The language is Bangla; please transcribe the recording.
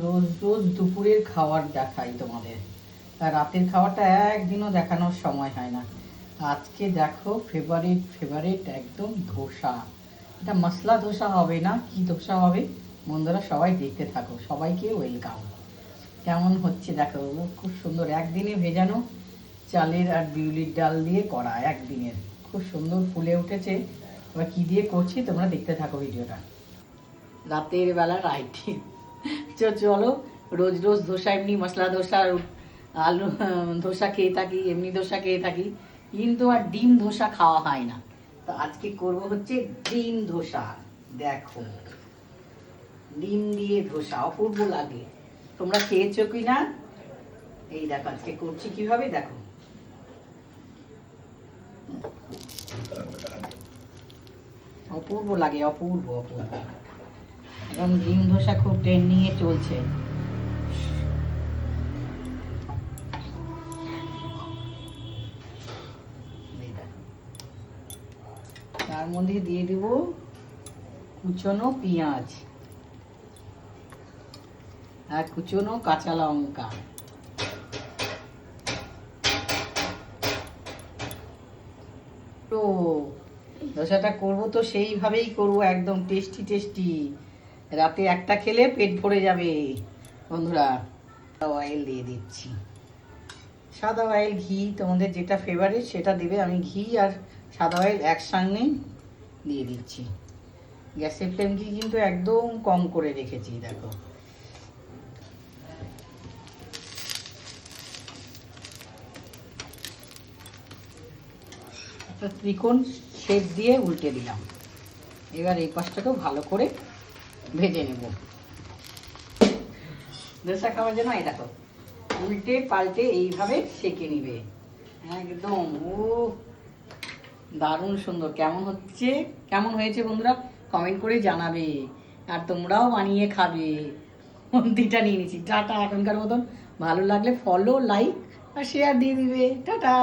রোজ রোজ দুপুরের খাবার দেখাই তোমাদের, আর রাতের খাবারটা একদিনও দেখানোর সময় হয় না। আজকে দেখো ফেভারিট ফেভারিট একদম ধোসা। এটা মশলা ধোসা হবে না, কি ধোসা হবে বন্ধুরা সবাই দেখতে থাকো, সবাইকে ওয়েলকাম। কেমন হচ্ছে দেখো, খুব সুন্দর, একদিনে ভেজানো চালের আর বিউলির ডাল দিয়ে করা, একদিনের, খুব সুন্দর ফুলে উঠেছে। এবার কি দিয়ে করছি তোমরা দেখতে থাকো ভিডিওটা। রাতের বেলা রাইটি চলো, রোজ রোজ ধোসা, এমনি মশলা ধোসা, আলু ধোসা খেয়ে থাকি, এমনি ধোসা খেয়ে থাকি, কিন্তু আর ডিম ধোসা খাওয়া হয় না। তো আজকে করব হচ্ছে ডিম ধোসা। দেখো ডিম দিয়ে ধোসা অপূর্ব লাগে, তোমরা খেয়েছো কি না? এই দেখো আজকে করছি কিভাবে, দেখো। অপূর্ব লাগে, অপূর্ব অপূর্ব। এখন ডিম ধোসা খুব ট্রেন্ডিংয়ে চলছে। তার মধ্যে দিয়ে দেব কুচনো পেঁয়াজ আর কুচনো কাঁচা লঙ্কা। তো ধোসাটা করবো তো সেইভাবেই করবো, একদম টেস্টি টেস্টি। রাতে একটা খেলে পেট ভরে যাবে বন্ধুরা। অয়েল দিয়ে দিচ্ছি, সাদা অয়েল, ঘি, তোমাদের যেটা ফেভারিট সেটা দেবে। আমি ঘি আর সাদা অয়েল একসঙ্গে দিয়ে দিচ্ছি। গ্যাসের ফ্লেমকে কিন্তু একদম কম করে রেখেছি, দেখো। একটা ত্রিকোণ শেপ দিয়ে উল্টে দিলাম। এবার এই পাশটাকেও ভালো করে ভেজে নেব। ধোসা খাওয়ার জন্য এই দেখো উল্টে পাল্টে এইভাবে সেঁকে নিবে একদম। ও দারুণ সুন্দর। কেমন হচ্ছে, কেমন হয়েছে বন্ধুরা কমেন্ট করে জানাবে, আর তোমরাও বানিয়ে খাবে। মন্দিরটা নিয়ে নিচ্ছি, টাটা। এখনকার মতন ভালো লাগলে ফলো, লাইক আর শেয়ার দিয়ে দিবে। টাটা।